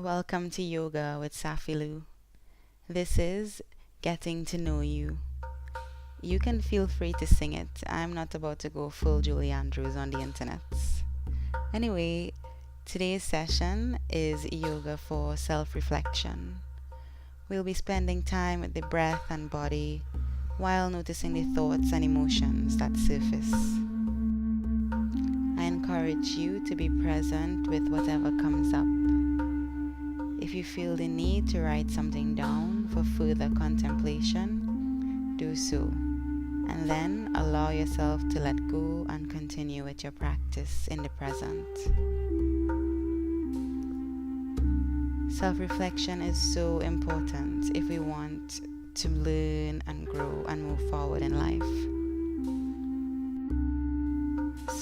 Welcome to Yoga with Safi. This is Getting to Know You. You can feel free to sing it. I'm not about to go full Julie Andrews on the internet. Anyway, today's session is yoga for self-reflection. We'll be spending time with the breath and body while noticing the thoughts and emotions that surface. I encourage you to be present with whatever comes up. If you feel the need to write something down for further contemplation, do so, and then allow yourself to let go and continue with your practice in the present. Self-reflection is so important if we want to learn and grow and move forward in life.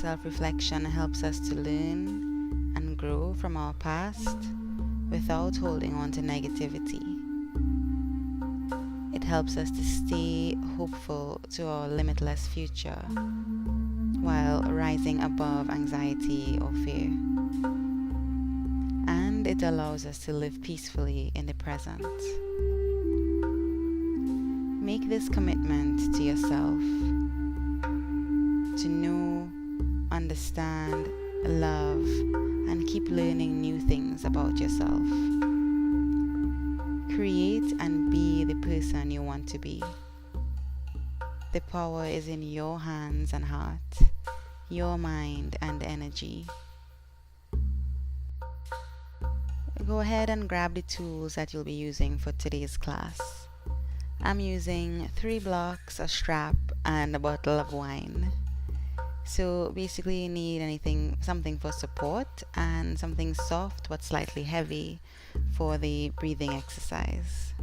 Self-reflection helps us to learn and grow from our past without holding on to negativity. It helps us to stay hopeful to our limitless future while rising above anxiety or fear. And it allows us to live peacefully in the present. Make this commitment to yourself to know, understand, love, and keep learning new things about yourself. Create and be the person you want to be. The power is in your hands and heart, your mind and energy. Go ahead and grab the tools that you'll be using for today's class. I'm using 3 blocks, a strap, and a bottle of wine. So basically you need something for support and something soft but slightly heavy for the breathing exercise.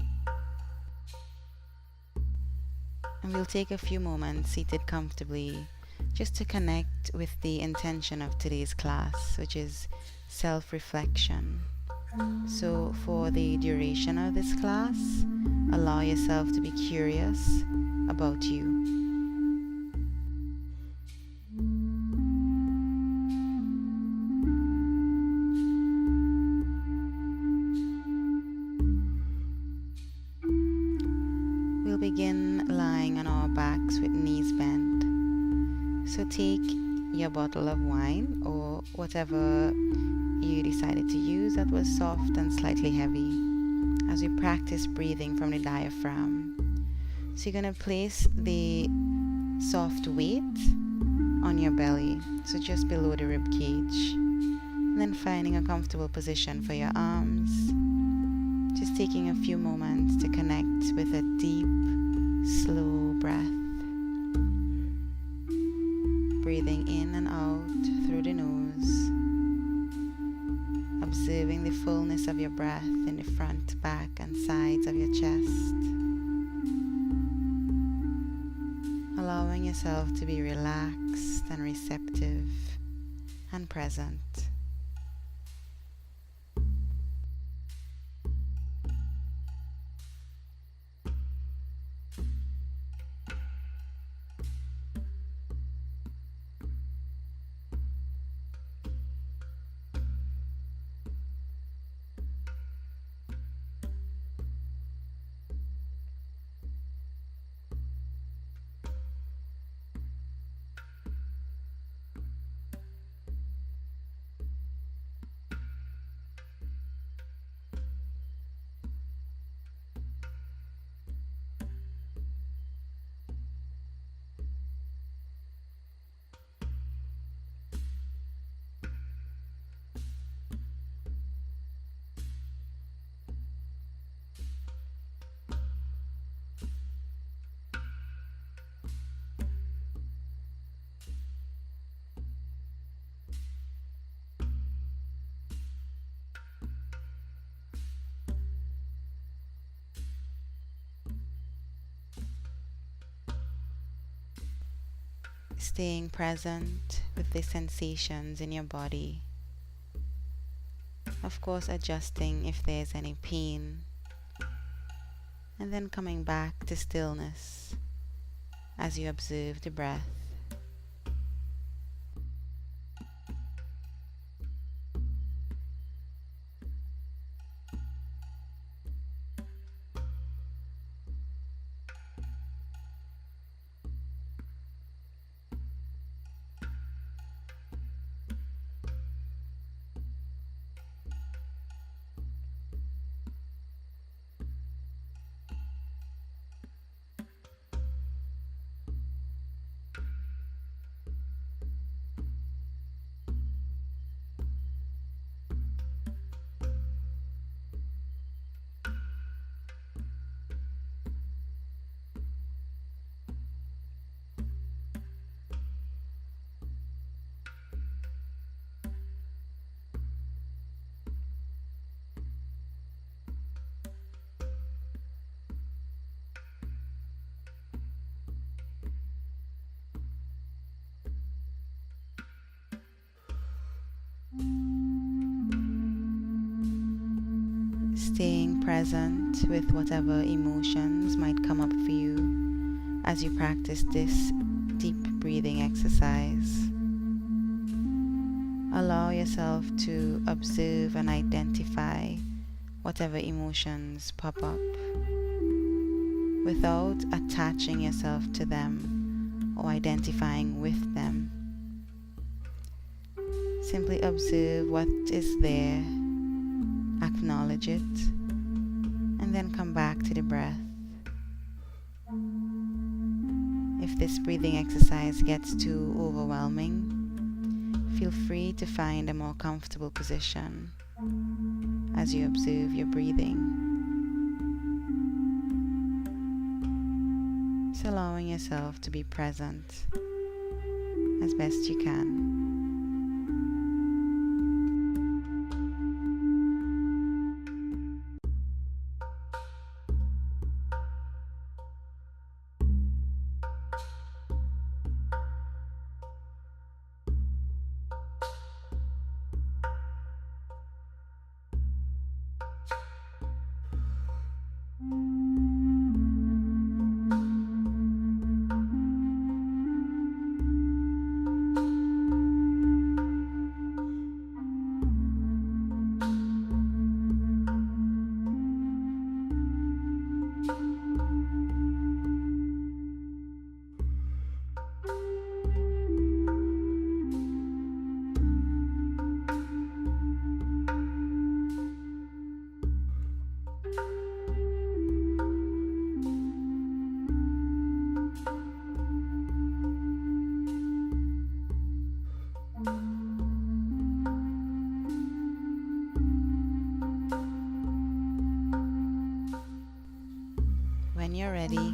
And we'll take a few moments seated comfortably just to connect with the intention of today's class, which is self-reflection. So for the duration of this class, allow yourself to be curious about you. We'll begin lying on our backs with knees bent. So take your bottle of wine or whatever you decided to use that was soft and slightly heavy as we practice breathing from the diaphragm. So you're going to place the soft weight on your belly, so just below the rib cage, and then finding a comfortable position for your arms. Just taking a few moments to connect with a deep, slow breath. Breathing in and out through the nose. Observing the fullness of your breath in the front, back, and sides of your chest. Allowing yourself to be relaxed and receptive and present. Staying present with the sensations in your body. Of course, adjusting if there's any pain. And then coming back to stillness as you observe the breath. staying present with whatever emotions might come up for you as you practice this deep breathing exercise. Allow yourself to observe and identify whatever emotions pop up without attaching yourself to them or identifying with them. Simply observe what is there, acknowledge it, and then come back to the breath. If this breathing exercise gets too overwhelming, feel free to find a more comfortable position as you observe your breathing. Just allowing yourself to be present as best you can. When you're ready,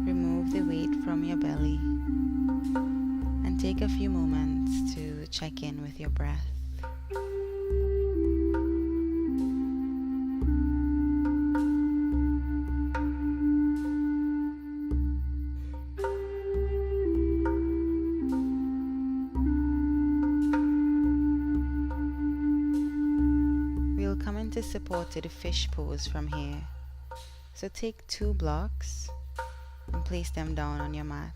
remove the weight from your belly and take a few moments to check in with your breath. We'll come into supported fish pose from here. So take 2 blocks and place them down on your mat.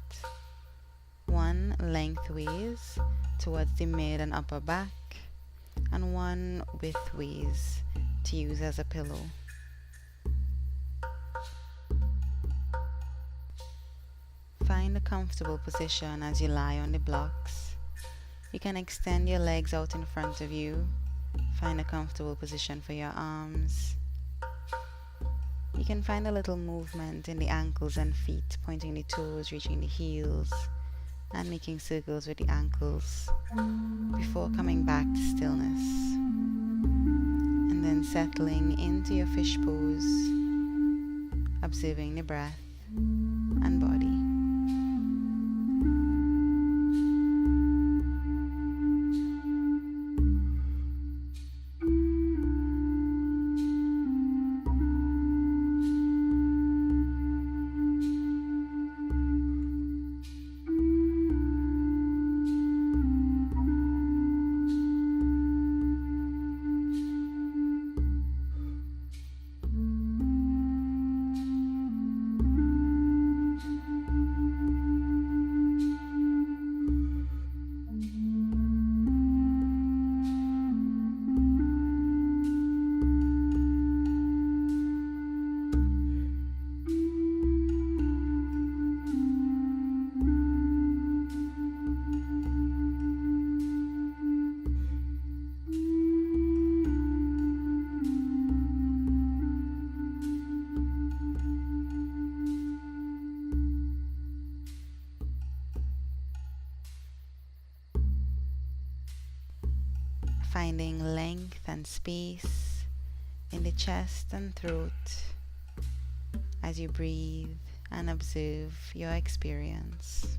One lengthways towards the mid and upper back, and one widthways to use as a pillow. Find a comfortable position as you lie on the blocks. You can extend your legs out in front of you. Find a comfortable position for your arms. You can find a little movement in the ankles and feet, pointing the toes, reaching the heels, and making circles with the ankles before coming back to stillness. And then settling into your fish pose, observing the breath and body. Finding length and space in the chest and throat as you breathe and observe your experience.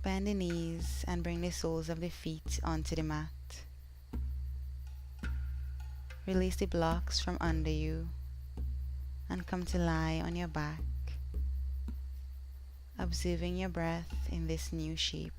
Bend the knees and bring the soles of the feet onto the mat. Release the blocks from under you and come to lie on your back, observing your breath in this new shape.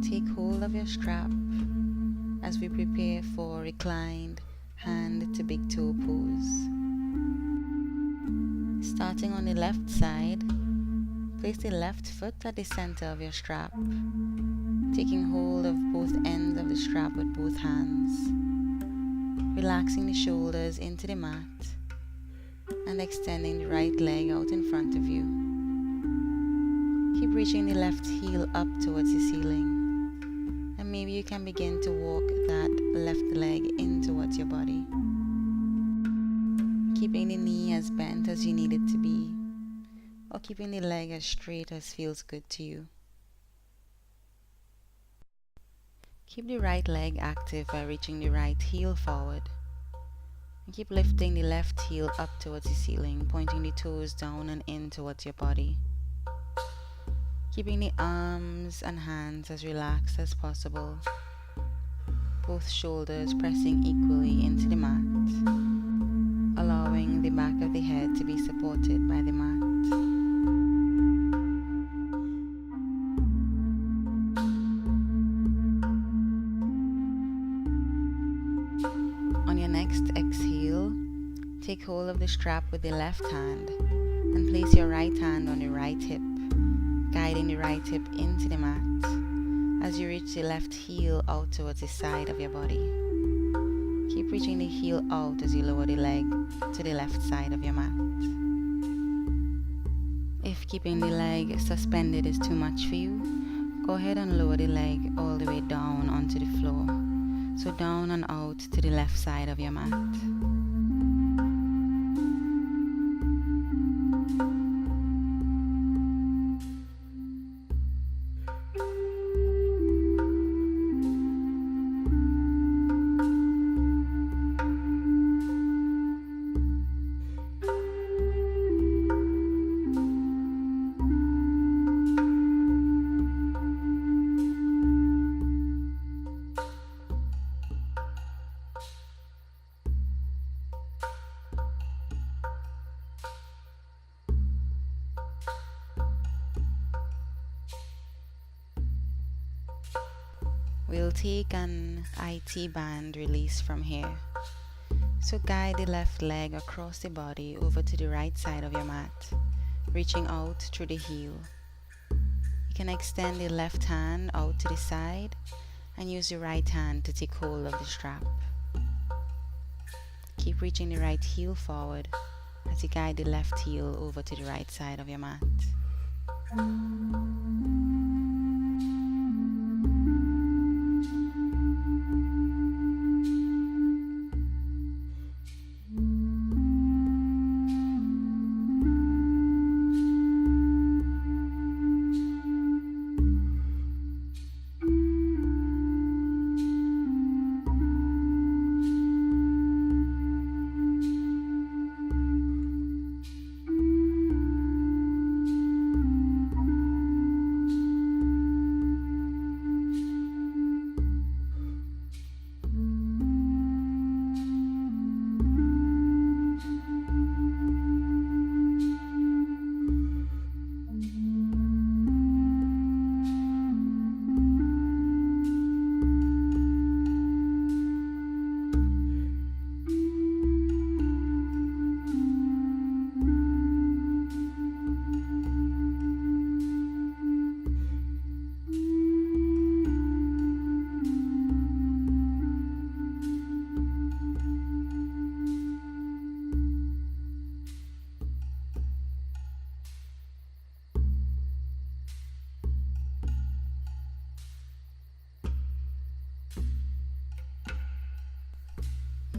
Take hold of your strap as we prepare for reclined hand to big toe pose. Starting on the left side, place the left foot at the center of your strap, taking hold of both ends of the strap with both hands, relaxing the shoulders into the mat and extending the right leg out in front of you. Keep reaching the left heel up towards the ceiling. And maybe you can begin to walk that left leg in towards your body, keeping the knee as bent as you need it to be, or keeping the leg as straight as feels good to you. Keep the right leg active by reaching the right heel forward, and keep lifting the left heel up towards the ceiling, pointing the toes down and in towards your body. Keeping the arms and hands as relaxed as possible, both shoulders pressing equally into the mat, allowing the back of the head to be supported by the mat. On your next exhale, take hold of the strap with the left hand and place your right hand on the right hip, guiding the right hip into the mat as you reach the left heel out towards the side of your body. Keep reaching the heel out as you lower the leg to the left side of your mat. If keeping the leg suspended is too much for you, go ahead and lower the leg all the way down onto the floor, so down and out to the left side of your mat. We'll take an IT band release from here. So guide the left leg across the body over to the right side of your mat, reaching out through the heel. You can extend the left hand out to the side and use your right hand to take hold of the strap. Keep reaching the right heel forward as you guide the left heel over to the right side of your mat.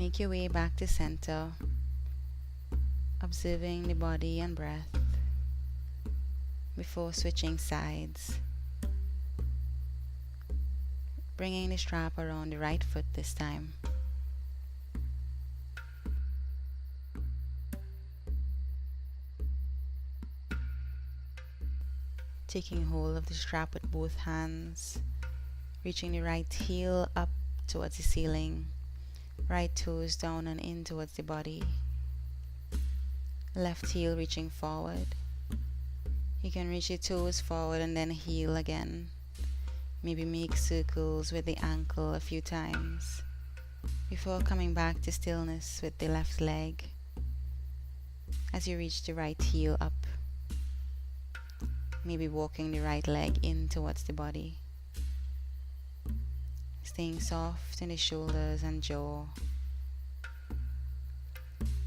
Make your way back to center, observing the body and breath before switching sides. Bringing the strap around the right foot this time. Taking hold of the strap with both hands, reaching the right heel up towards the ceiling, right toes down and in towards the body, left heel reaching forward. You can reach your toes forward and then heel again. Maybe make circles with the ankle a few times before coming back to stillness with the left leg as you reach the right heel up. Maybe walking the right leg in towards the body. Staying soft in the shoulders and jaw.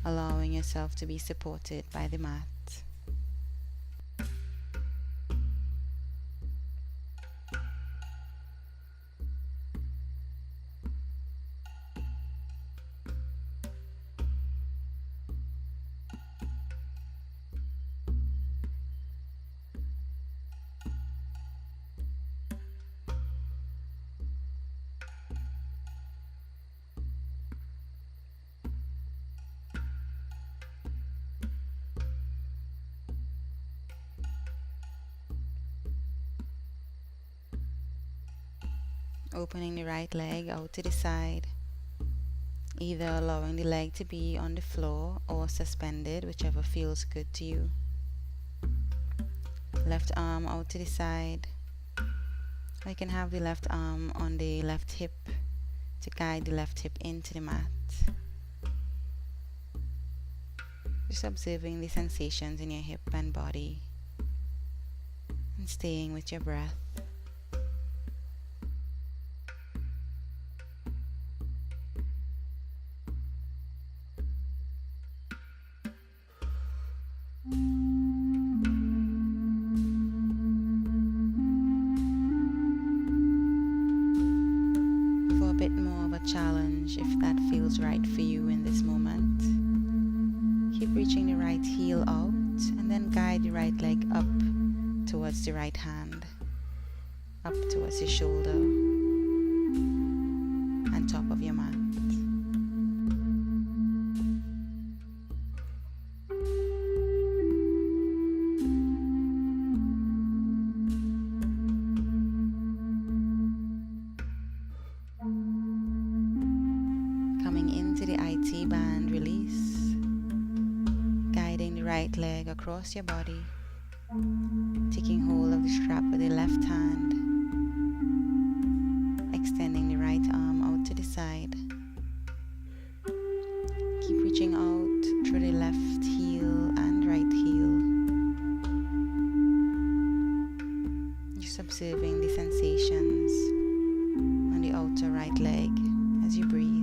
Allowing yourself to be supported by the mat. Opening the right leg out to the side, either allowing the leg to be on the floor or suspended, whichever feels good to you. Left arm out to the side. Or you can have the left arm on the left hip to guide the left hip into the mat. Just observing the sensations in your hip and body and staying with your breath. For a bit more of a challenge, if that feels right for you in this moment, keep reaching the right heel out and then guide the right leg up towards the right hand, up towards the shoulder and top of your mat. Coming into the IT band release, guiding the right leg across your body, taking hold of the strap with the left hand, extending the right arm out to the side. Keep reaching out through the left heel and right heel. Just observing the sensations on the outer right leg as you breathe.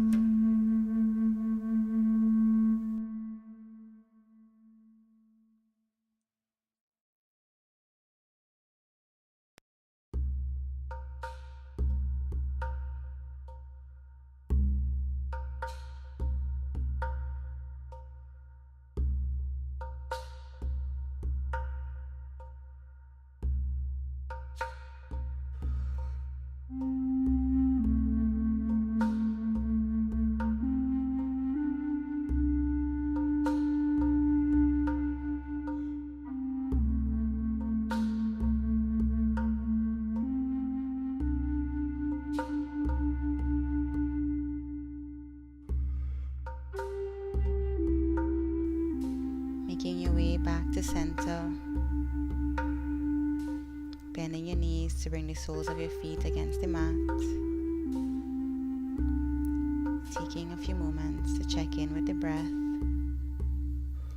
Making your way back to center, bending your knees to bring the soles of your feet against the mat, taking a few moments to check in with the breath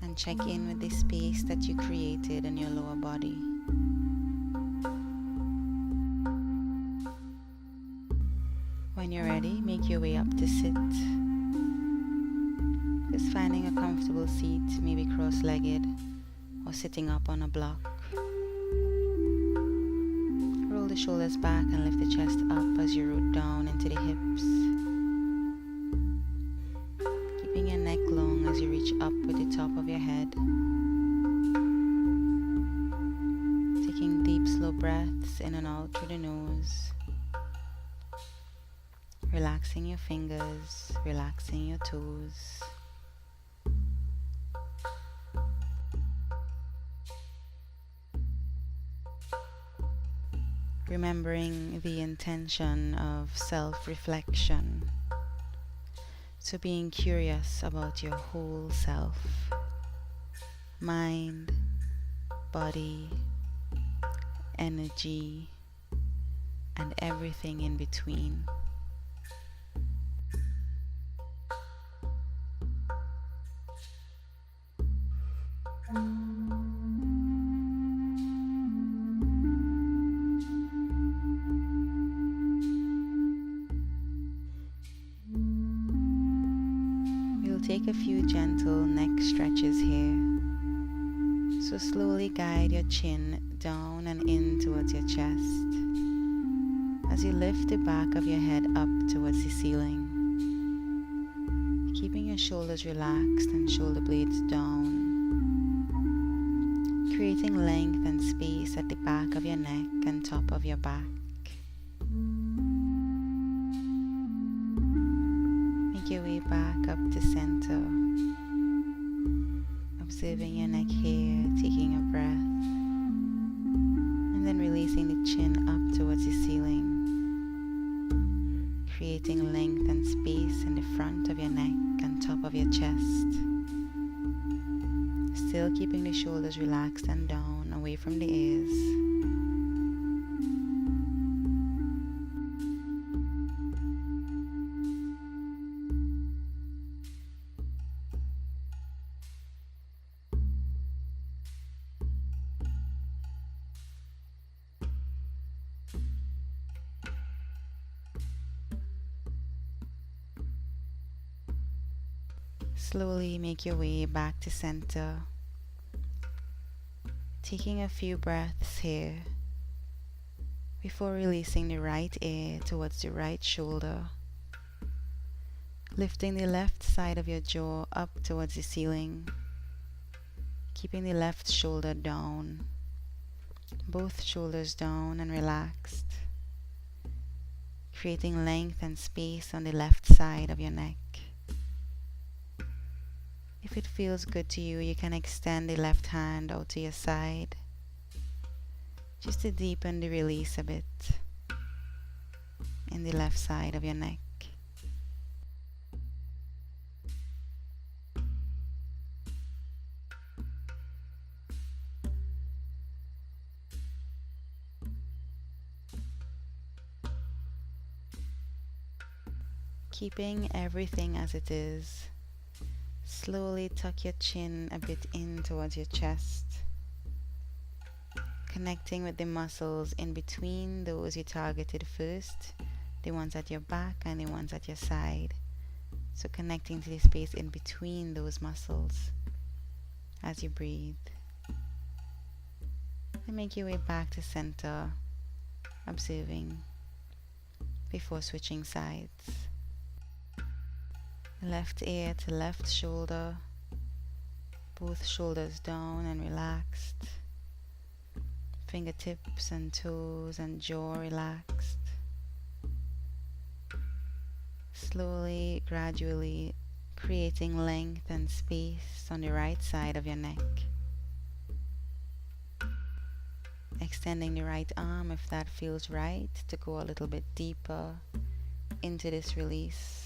and check in with the space that you created in your lower body. When you're ready, make your way up to sit. Just finding a comfortable seat, maybe cross-legged or sitting up on a block. Roll the shoulders back and lift the chest up as you root down into the hips. breaths in and out through the nose, relaxing your fingers, relaxing your toes. Remembering the intention of self-reflection. So being curious about your whole self, mind, body, energy, and everything in between. We'll take a few gentle neck stretches here. So slowly guide your chin down and in towards your chest as you lift the back of your head up towards the ceiling, keeping your shoulders relaxed and shoulder blades down, creating length and space at the back of your neck and top of your back. Make your way back up to center, observing your neck here, taking a breath, and then releasing the chin up towards the ceiling, creating length and space in the front of your neck and top of your chest. Still keeping the shoulders relaxed and down, away from the ears. Slowly make your way back to center, taking a few breaths here before releasing the right ear towards the right shoulder, lifting the left side of your jaw up towards the ceiling, keeping the left shoulder down, both shoulders down and relaxed, creating length and space on the left side of your neck. If it feels good to you, you can extend the left hand out to your side, just to deepen the release a bit in the left side of your neck. Keeping everything as it is. Slowly tuck your chin a bit in towards your chest, connecting with the muscles in between those you targeted first, the ones at your back and the ones at your side. So connecting to the space in between those muscles as you breathe. And make your way back to center, observing before switching sides. Left ear to left shoulder, both shoulders down and relaxed, fingertips and toes and jaw relaxed. Slowly, gradually creating length and space on the right side of your neck. Extending the right arm if that feels right to go a little bit deeper into this release.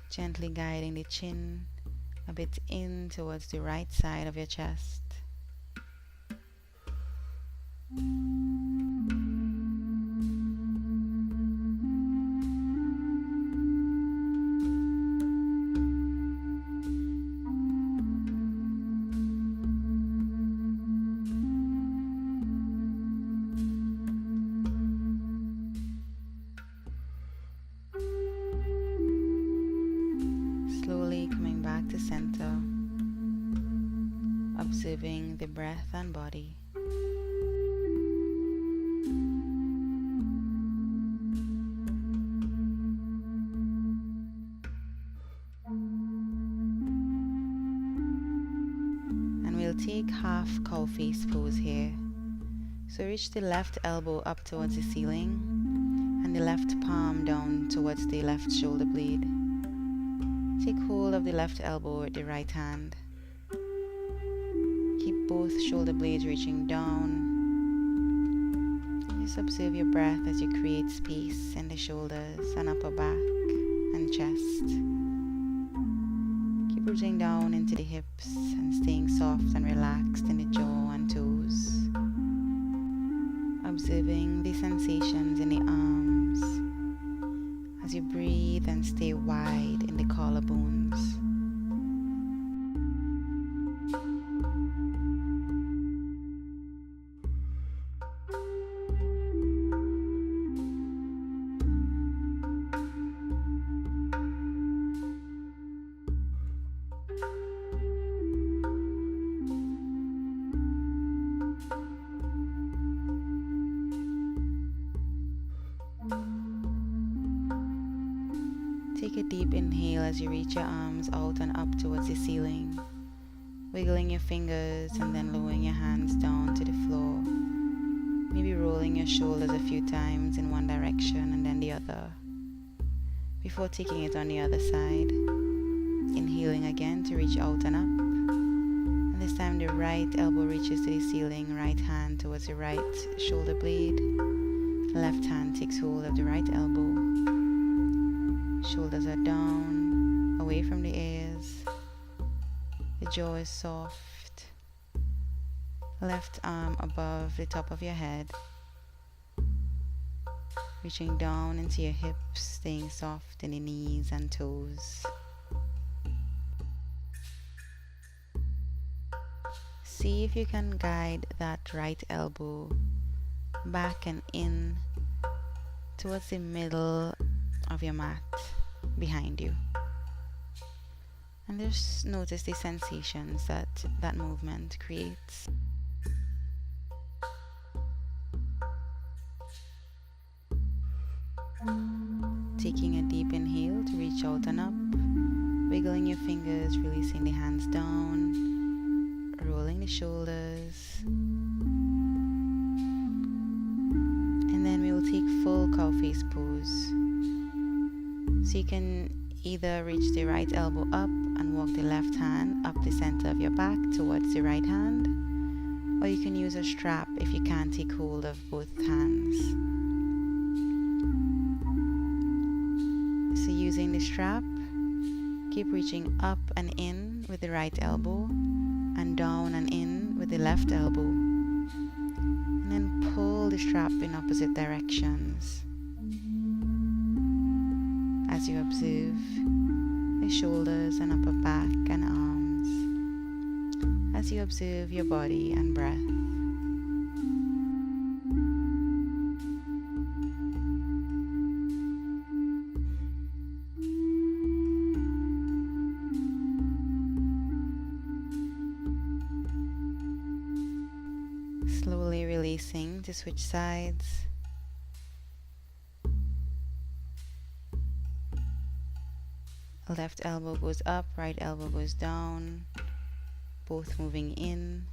Gently guiding the chin a bit in towards the right side of your chest. Slowly coming back to center, observing the breath and body. we'll take half cow face pose here. So reach the left elbow up towards the ceiling and the left palm down towards the left shoulder blade. Take hold of the left elbow with the right hand. Keep both shoulder blades reaching down. Just observe your breath as you create space in the shoulders and upper back and chest. Keep rooting down into the hips and staying soft and relaxed in the jaw and toes. Observing the sensations in the arms as you breathe and stay wide in the collarbones. Take a deep inhale as you reach your arms out and up towards the ceiling, wiggling your fingers and then lowering your hands down to the floor, maybe rolling your shoulders a few times in one direction and then the other, before taking it on the other side, inhaling again to reach out and up, and this time the right elbow reaches to the ceiling, right hand towards the right shoulder blade, left hand takes hold of the right elbow. Shoulders are down, away from the ears. The jaw is soft. Left arm above the top of your head. Reaching down into your hips, staying soft in the knees and toes. See if you can guide that right elbow back and in towards the middle of your mat behind you, and just notice the sensations that that movement creates. Taking a deep inhale to reach out and up, wiggling your fingers, releasing the hands down, rolling the shoulders, and then we will take full cow face pose. So you can either reach the right elbow up and walk the left hand up the center of your back towards the right hand, or you can use a strap if you can't take hold of both hands. So using the strap, keep reaching up and in with the right elbow and down and in with the left elbow, and then pull the strap in opposite directions. As you observe the shoulders and upper back and arms, as you observe your body and breath. Slowly releasing to switch sides. Left elbow goes up, right elbow goes down, both moving in.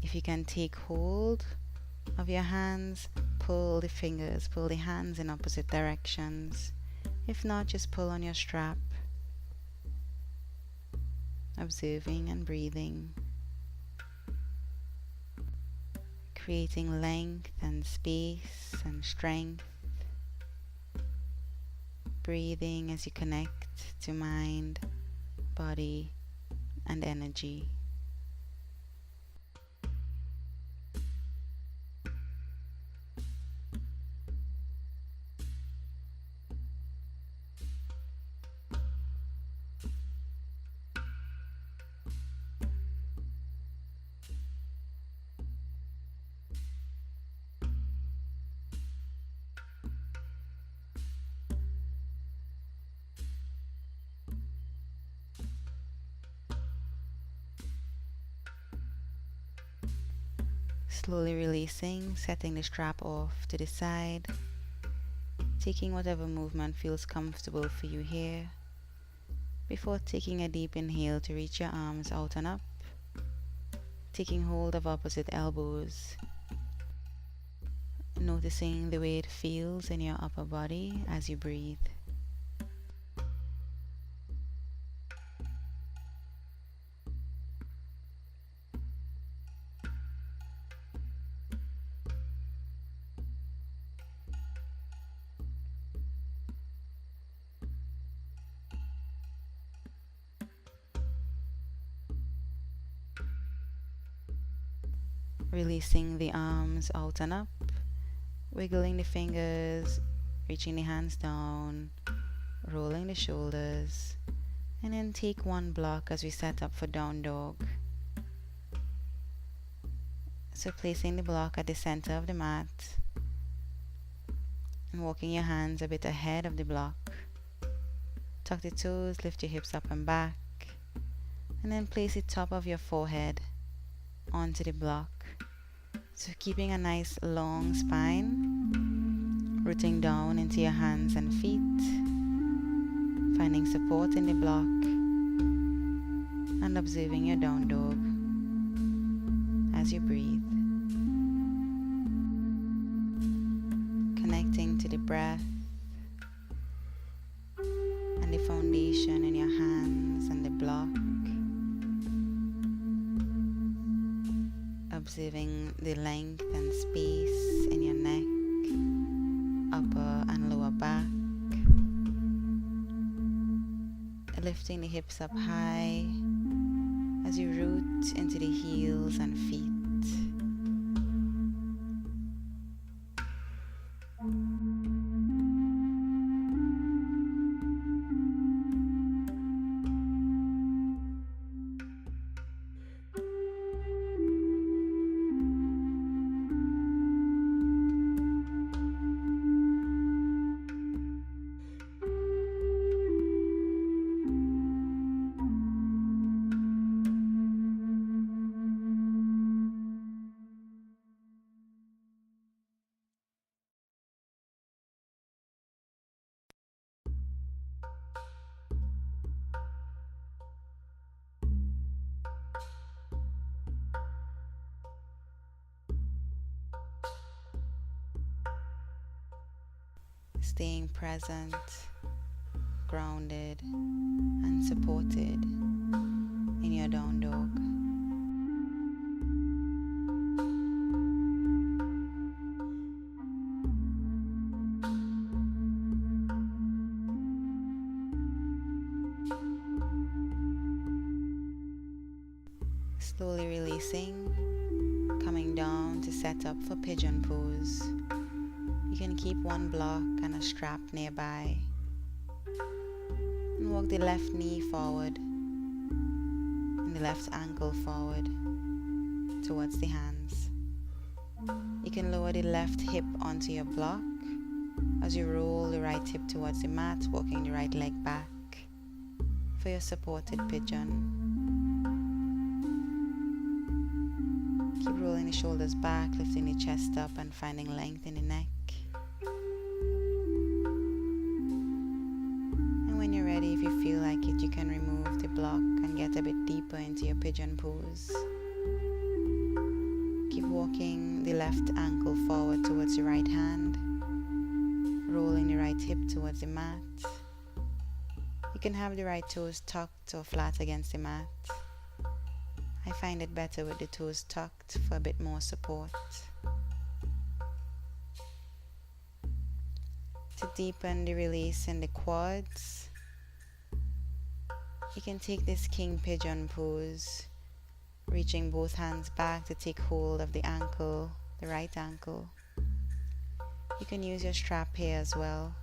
If you can take hold of your hands, pull the fingers, pull the hands in opposite directions. If not, just pull on your strap, observing and breathing, creating length and space and strength. Breathing as you connect to mind, body, and energy. Slowly releasing, setting the strap off to the side, taking whatever movement feels comfortable for you here, before taking a deep inhale to reach your arms out and up, taking hold of opposite elbows, noticing the way it feels in your upper body as you breathe. Releasing the arms out and up, wiggling the fingers, reaching the hands down, rolling the shoulders, and then take one block as we set up for down dog. So placing the block at the center of the mat and walking your hands a bit ahead of the block. Tuck the toes, lift your hips up and back, and then place the top of your forehead onto the block. So keeping a nice long spine, rooting down into your hands and feet, finding support in the block, and observing your down dog as you breathe. Connecting to the breath and the foundation in your hands and the block. Observing the length and space in your neck, upper and lower back. Lifting the hips up high as you root into the heels and feet. Staying present, grounded, and supported in your down dog. Slowly releasing, coming down to set up for pigeon pose. You can keep one block and a strap nearby. And walk the left knee forward and the left ankle forward towards the hands. You can lower the left hip onto your block as you roll the right hip towards the mat, walking the right leg back for your supported pigeon. Keep rolling the shoulders back, lifting the chest up and finding length in the neck. When you're ready, if you feel like it, you can remove the block and get a bit deeper into your pigeon pose. Keep walking the left ankle forward towards the right hand, rolling the right hip towards the mat. You can have the right toes tucked or flat against the mat. I find it better with the toes tucked for a bit more support. To deepen the release in the quads, you can take this king pigeon pose, reaching both hands back to take hold of the ankle, the right ankle. You can use your strap here as well,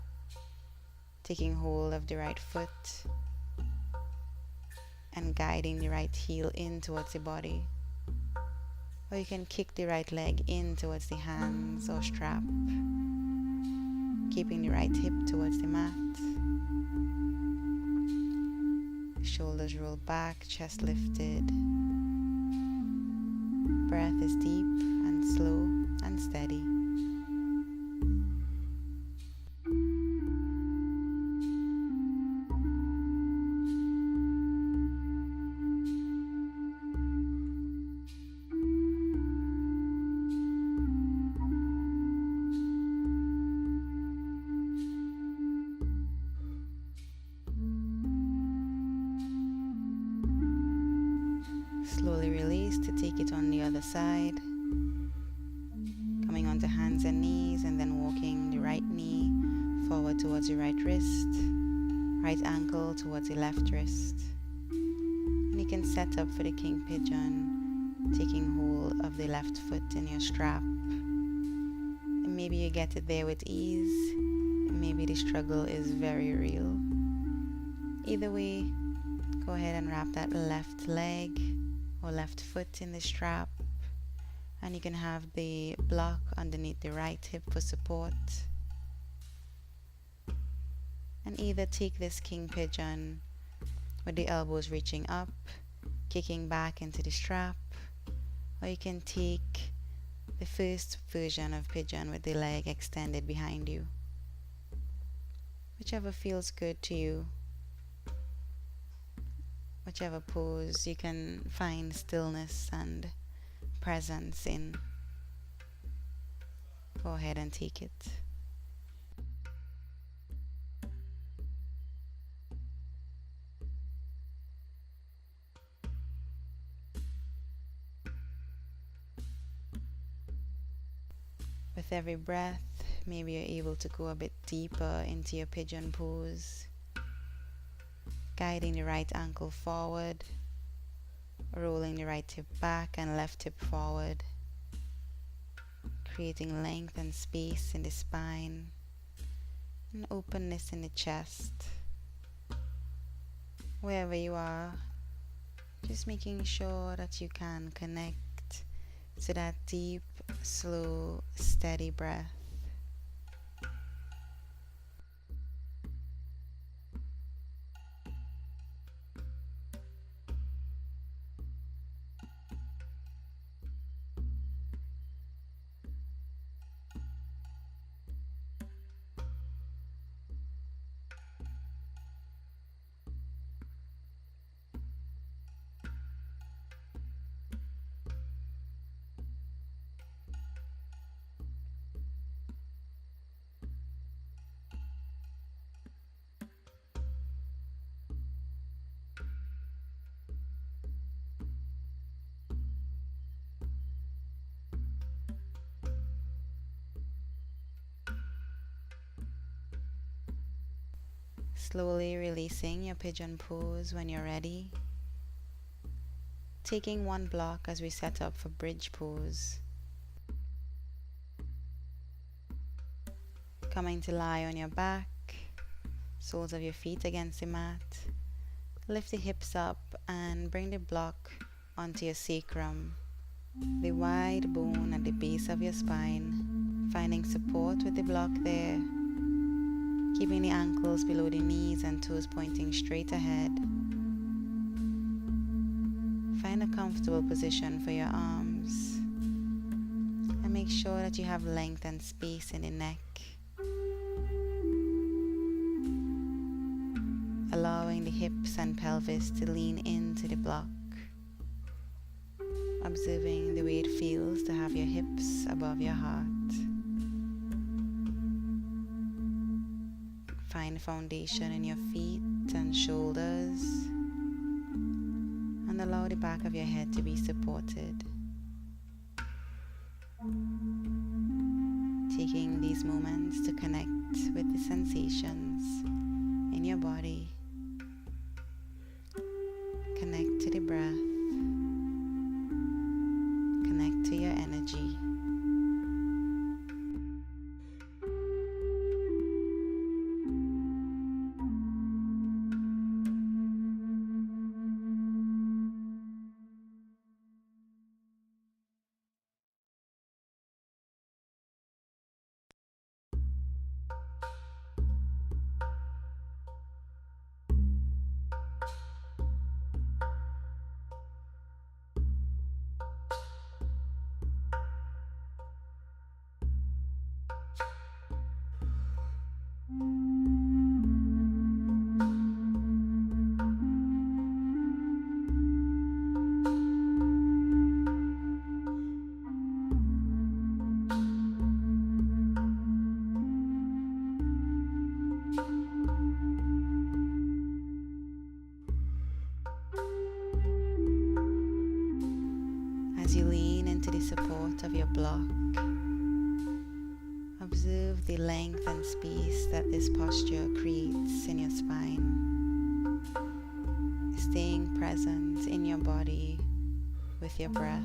taking hold of the right foot and guiding the right heel in towards the body. Or you can kick the right leg in towards the hands or strap, keeping the right hip towards the mat. Shoulders roll back, chest lifted. Breath is deep and slow and steady. Slowly release to take it on the other side. Coming onto hands and knees, and then walking the right knee forward towards the right wrist, right ankle towards the left wrist. And you can set up for the king pigeon, taking hold of the left foot in your strap. And maybe you get it there with ease, and maybe the struggle is very real. Either way, go ahead and wrap that left leg or left foot in the strap, and you can have the block underneath the right hip for support. And either take this king pigeon with the elbows reaching up, kicking back into the strap, or you can take the first version of pigeon with the leg extended behind you. Whichever feels good to you, whichever pose you can find stillness and presence in, go ahead and take it. With every breath, maybe you're able to go a bit deeper into your pigeon pose, guiding the right ankle forward, rolling the right hip back and left hip forward, creating length and space in the spine and openness in the chest. Wherever you are, just making sure that you can connect to that deep, slow, steady breath. Slowly releasing your pigeon pose when you're ready. Taking one block as we set up for bridge pose. Coming to lie on your back, soles of your feet against the mat. Lift the hips up and bring the block onto your sacrum, the wide bone at the base of your spine, finding support with the block there. Keeping the ankles below the knees and toes pointing straight ahead. Find a comfortable position for your arms and make sure that you have length and space in the neck. Allowing the hips and pelvis to lean into the block. Observing the way it feels to have your hips above your heart. Find foundation in your feet and shoulders, and allow the back of your head to be supported. Taking these moments to connect with the sensations in your body. Connect to the breath. Connect to your energy. As you lean into the support of your block, observe the length and space that this posture creates in your spine, staying present in your body with your breath.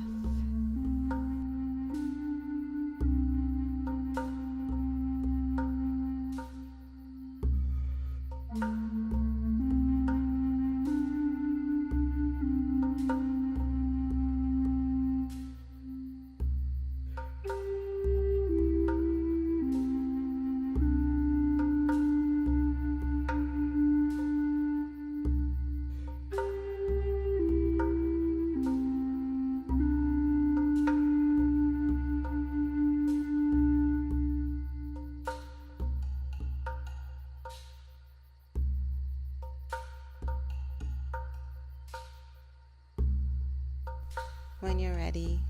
When you're ready,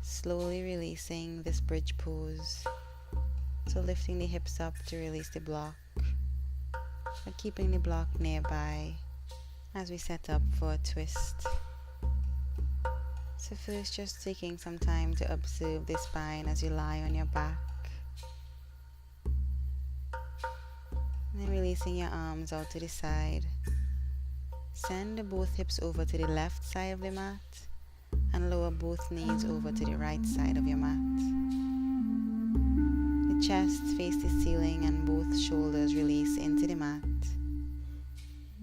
slowly releasing this bridge pose. So lifting the hips up to release the block, but keeping the block nearby as we set up for a twist. So first, just taking some time to observe the spine as you lie on your back. And then releasing your arms out to the side. Send both hips over to the left side of the mat and lower both knees over to the right side of your mat. The chest face the ceiling and both shoulders release into the mat.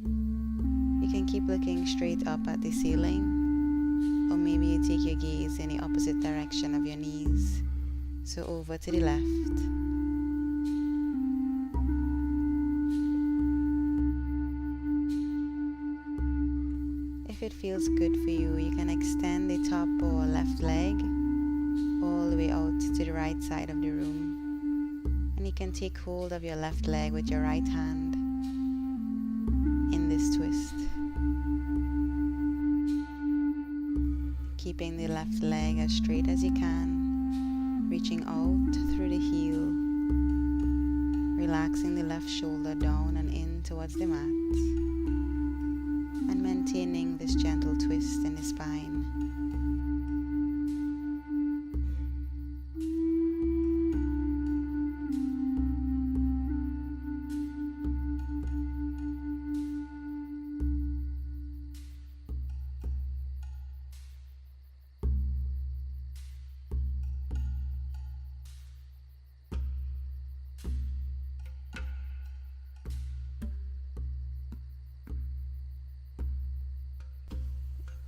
You can keep looking straight up at the ceiling, or maybe you take your gaze in the opposite direction of your knees, so over to the left. If it feels good for you, you can extend the top or left leg all the way out to the right side of the room. And you can take hold of your left leg with your right hand in this twist. Keeping the left leg as straight as you can, reaching out through the heel, relaxing the left shoulder down and in towards the mat, and maintaining this gentle twist in the spine.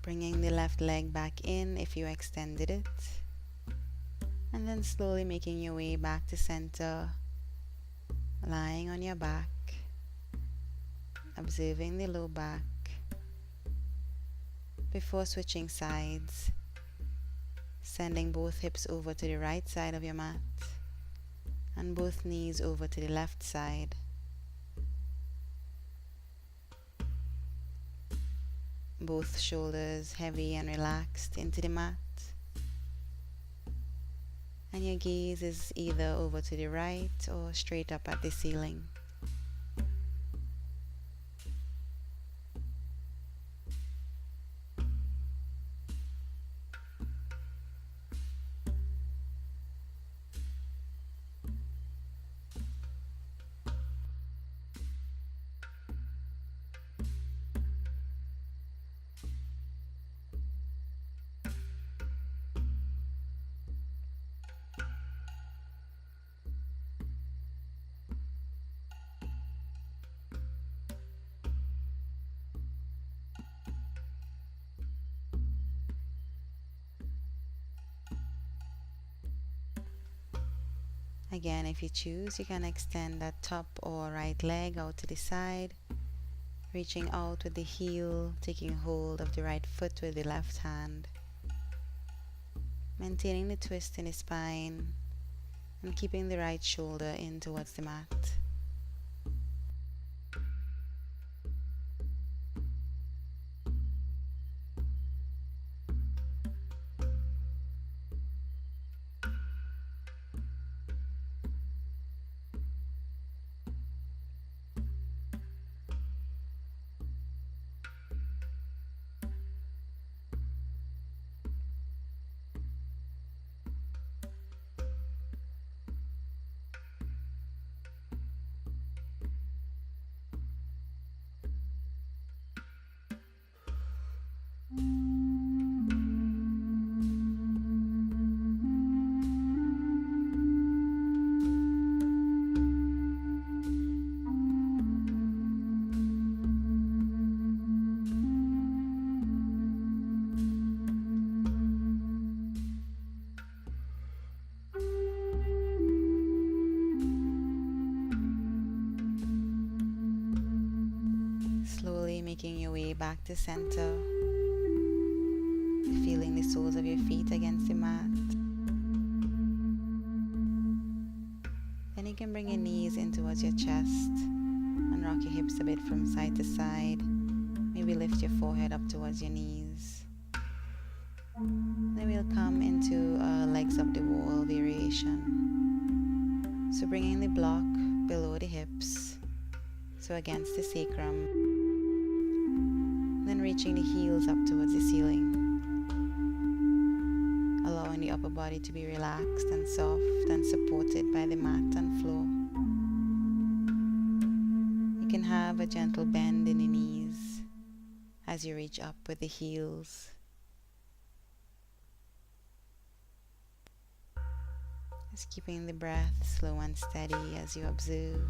Bringing the left leg back in if you extended it, and then slowly making your way back to center, lying on your back, observing the low back before switching sides, sending both hips over to the right side of your mat and both knees over to the left side. Both shoulders heavy and relaxed into the mat, and your gaze is either over to the right or straight up at the ceiling. Again, if you choose, you can extend that top or right leg out to the side, reaching out with the heel, taking hold of the right foot with the left hand, maintaining the twist in the spine and keeping the right shoulder in towards the mat. way back to center, feeling the soles of your feet against the mat. Then you can bring your knees in towards your chest and rock your hips a bit from side to side. Maybe lift your forehead up towards your knees. Then we'll come into a legs up the wall variation. So bringing the block below the hips, so against the sacrum. Then reaching the heels up towards the ceiling, allowing the upper body to be relaxed and soft and supported by the mat and floor. You can have a gentle bend in the knees as you reach up with the heels. Just keeping the breath slow and steady as you observe.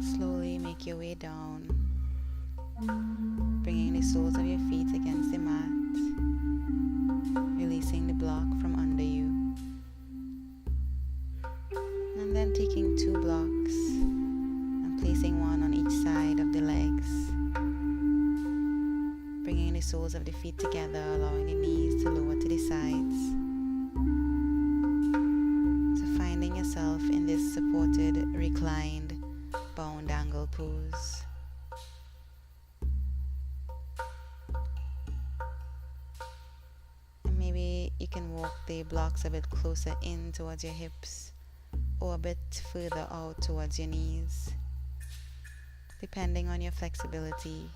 Slowly make your way down, bringing the soles of your feet against the mat, releasing the block from under you, and then taking 2 blocks and placing one on each side of the legs, bringing the soles of the feet together, allowing the knees to lower to the sides. So finding yourself in this supported, reclined, bound angle pose. And maybe you can walk the blocks a bit closer in towards your hips or a bit further out towards your knees, depending on your flexibility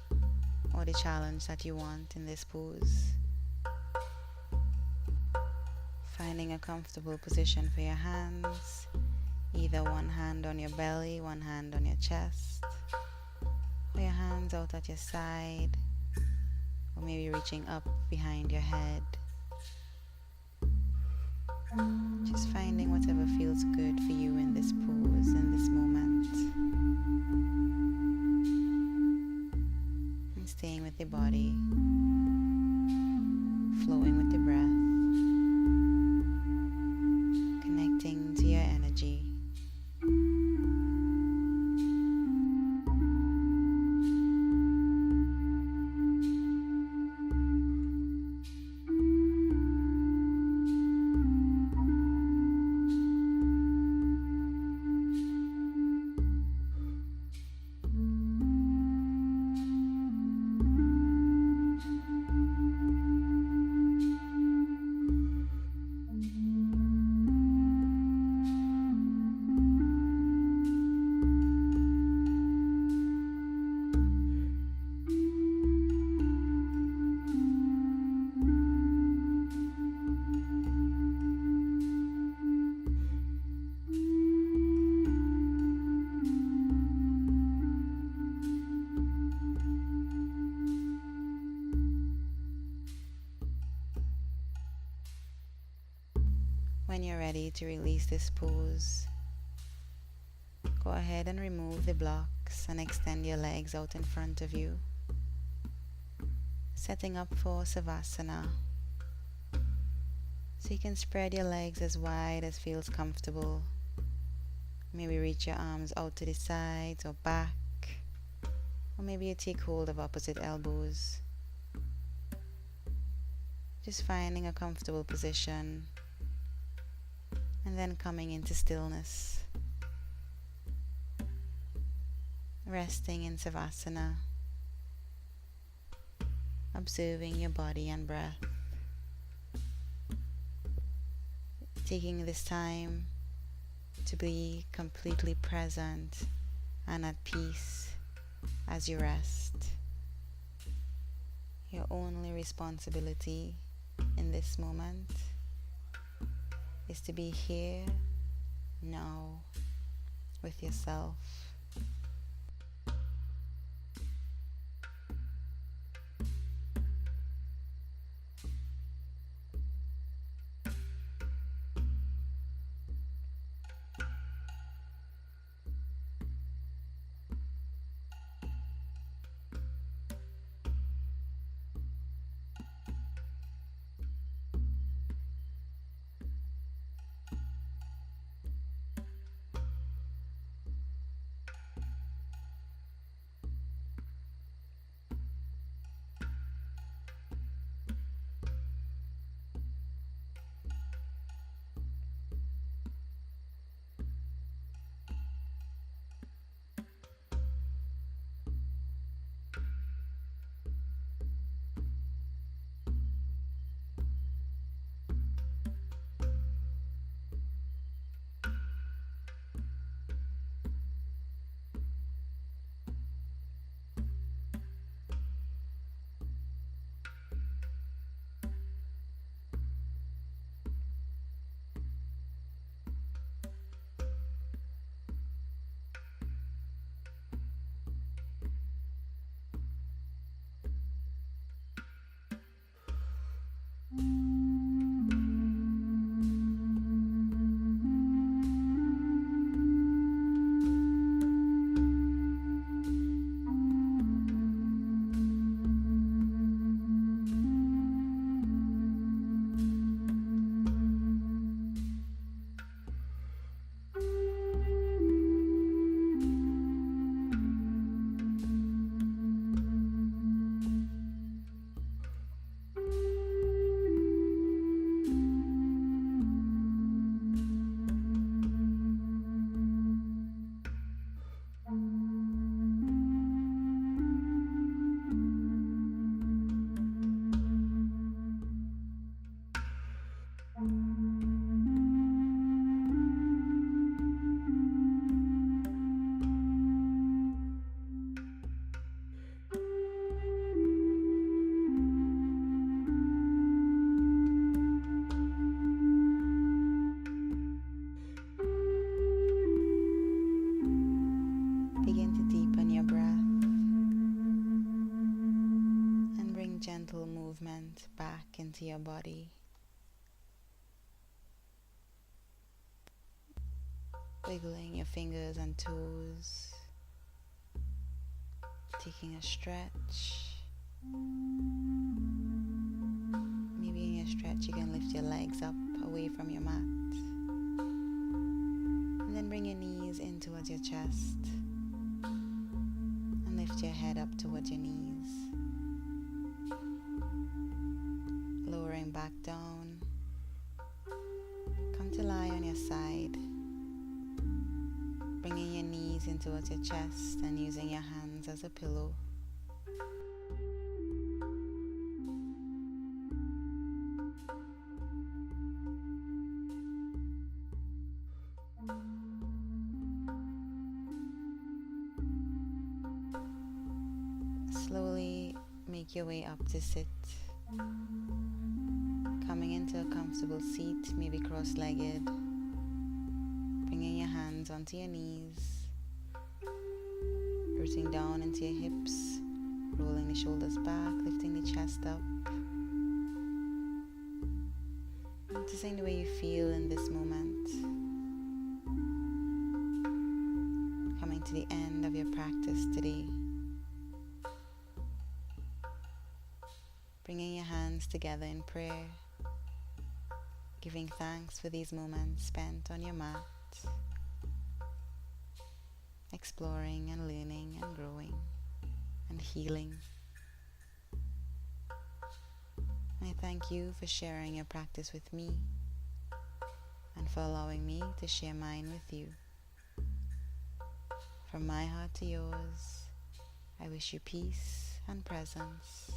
or the challenge that you want in this pose. Finding a comfortable position for your hands, either one hand on your belly, one hand on your chest, or your hands out at your side, or maybe reaching up behind your head. Just finding whatever feels good for you in this pose, in this moment. And staying with the body, flowing with the breath, connecting to your energy. When you're ready to release this pose, go ahead and remove the blocks and extend your legs out in front of you, setting up for Savasana. So you can spread your legs as wide as feels comfortable. Maybe reach your arms out to the sides or back, or maybe you take hold of opposite elbows. Just finding a comfortable position and then coming into stillness, resting in Savasana, observing your body and breath, taking this time to be completely present and at peace as you rest. Your only responsibility in this moment is to be here, now, with yourself. Begin to deepen your breath and bring gentle movement back into your body. Wiggling your fingers and toes, taking a stretch. Maybe in your stretch you can lift your legs up away from your mat. And then bring your knees in towards your chest. And lift your head up towards your knees. Lowering back down. Come to lie on your side. Bringing your knees in towards your chest and using your hands as a pillow. Slowly make your way up to sit. Coming into a comfortable seat, maybe cross-legged. Bringing your hands onto your knees. Rooting down into your hips. Rolling the shoulders back, lifting the chest up. Noticing the way you feel in this moment. Coming to the end of your practice today. Bringing your hands together in prayer, giving thanks for these moments spent on your mat, exploring and learning and growing and healing. I thank you for sharing your practice with me and for allowing me to share mine with you. From my heart to yours, I wish you peace and presence.